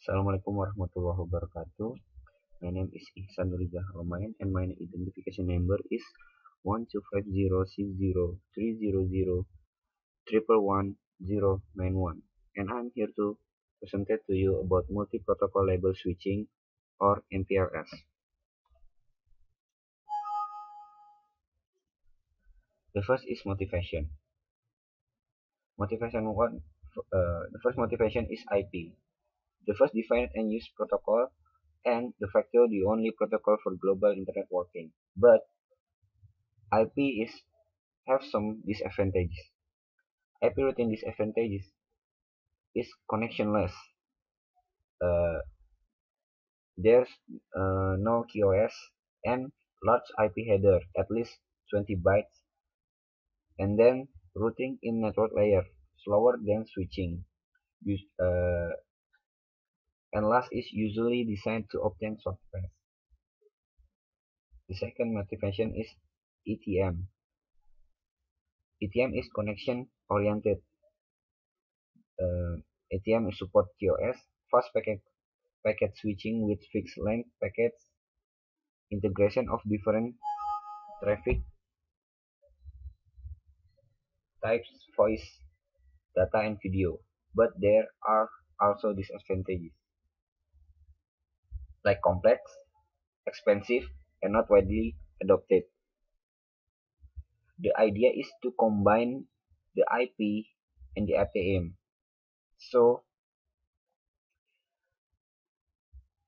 Assalamualaikum warahmatullahi wabarakatuh. My name is Ihsan Rizah Romain and my identification number is 125060300111091, and I'm here to present to you about multi-protocol label switching or MPLS. The first is motivation. Motivation one. The first motivation is IP. The first defined and used protocol and de facto the only protocol for global internet working. But IP is have some disadvantages. IP routing disadvantages is connectionless. Uh, there's no QoS and large IP header, at least 20 bytes, and then routing in network layer, slower than switching. And last is usually designed to obtain software. The second motivation is ETM. ETM is connection oriented. ETM support QoS, fast packet switching with fixed length packets, integration of different traffic types, voice, data, and video. But there are also disadvantages, like complex, expensive, and not widely adopted. The idea is to combine the IP and the ATM, so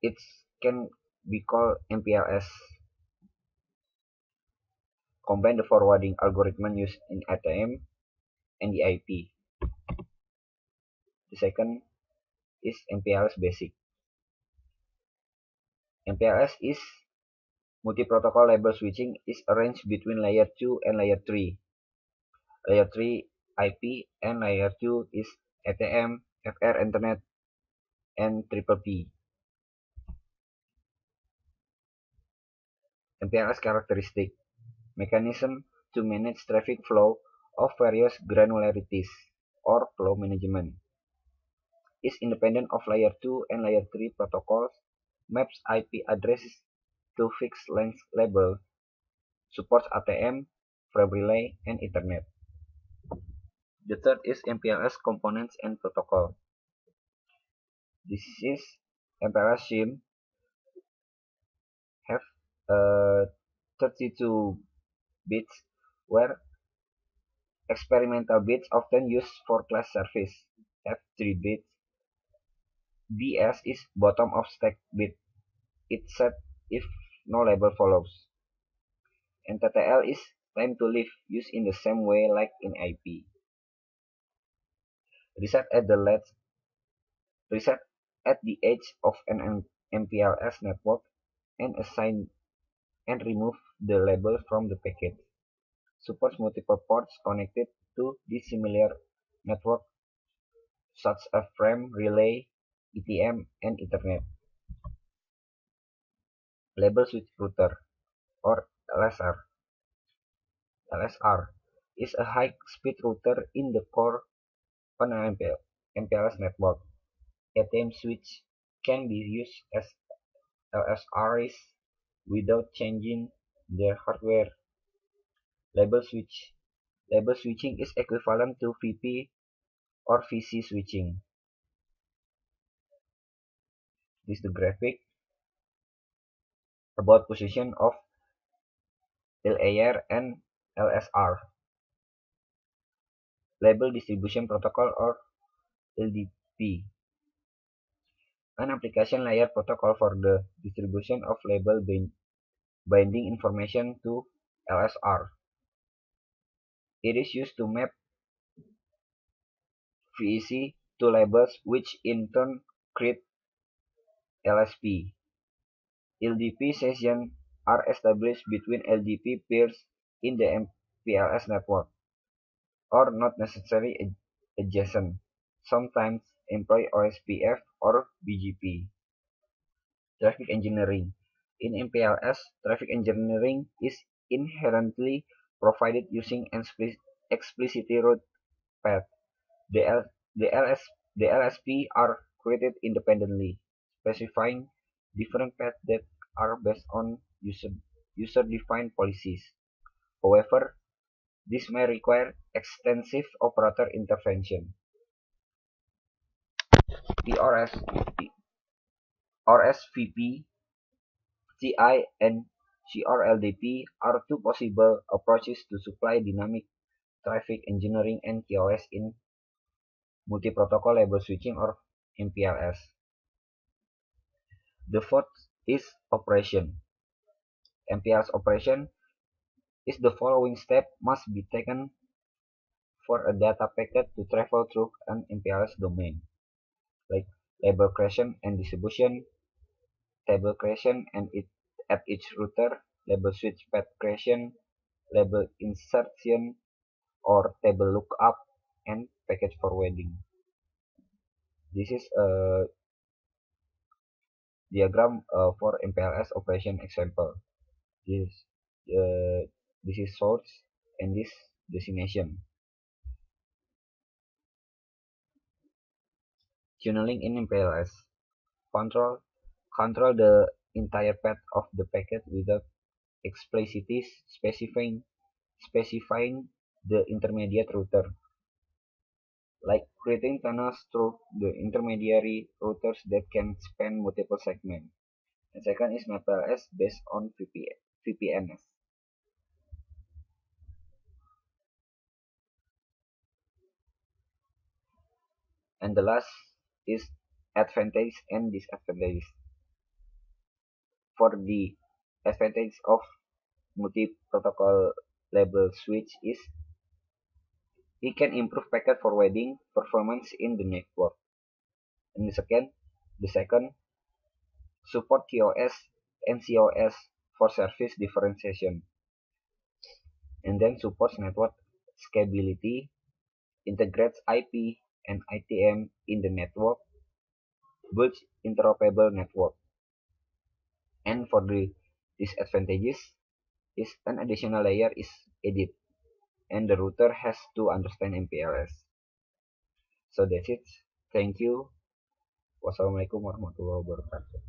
it can be called MPLS. Combine the forwarding algorithm used in ATM and the IP. The second is MPLS basic. MPLS is multi-protocol label switching is arranged between layer 2 and layer 3. Layer 3 IP and layer 2 is ATM, FR Internet, and Triple P. MPLS characteristic mechanism to manage traffic flow of various granularities or flow management is independent of layer 2 and layer 3 protocols, maps IP addresses to fixed length label, supports ATM, frame relay, and Ethernet. The third is MPLS components and protocol. This is MPLS SIM have 32 bits, where experimental bits often used for class service have 3 bits. BS is bottom of stack bit. It's set if no label follows. And TTL is time to live, used in the same way like in IP. Reset at the edge of an MPLS network and assign and remove the label from the packet. Supports multiple ports connected to dissimilar network such as frame, relay, ETM, and Ethernet. Label switch router or LSR is a high-speed router in the core on an MPLS network. ATM switch can be used as LSRs without changing their hardware. Label switching is equivalent to VP or VC switching. This is the graphic about position of LAR and LSR. Label Distribution Protocol or LDP. An application layer protocol for the distribution of label binding information to LSR. It is used to map VEC to labels, which in turn create LSP. LDP sessions are established between LDP peers in the MPLS network, or not necessarily adjacent. Sometimes employ OSPF or BGP. Traffic engineering. In MPLS, traffic engineering is inherently provided using explicit route path. The LSP are created independently. specifying different paths that are based on user-defined policies. However, this may require extensive operator intervention. The RSVP, CI, and CRLDP are two possible approaches to supply dynamic traffic engineering and QoS in multi-protocol label switching or MPLS. The fourth is operation. MPLS operation is the following step must be taken for a data packet to travel through an MPLS domain, like label creation and distribution, table creation and at each router, label switch path creation, label insertion or table lookup, and package forwarding. This is a diagram for MPLS operation example. This uh, this is source and this destination. Tunneling in MPLS. Control the entire path of the packet without explicitly specifying the intermediate router, like creating tunnels through the intermediary routers that can span multiple segments. And second is MPLS based on VPNs. And the last is advantage and disadvantages. For the advantage of multi-protocol label switch is it can improve packet forwarding performance in the network. And the second, support QoS and COS for service differentiation. And then supports network scalability, integrates IP and ITM in the network, builds interoperable network. And for the disadvantages is an additional layer is added and the router has to understand MPLS. So that's it. Thank you. Wassalamualaikum warahmatullahi wabarakatuh.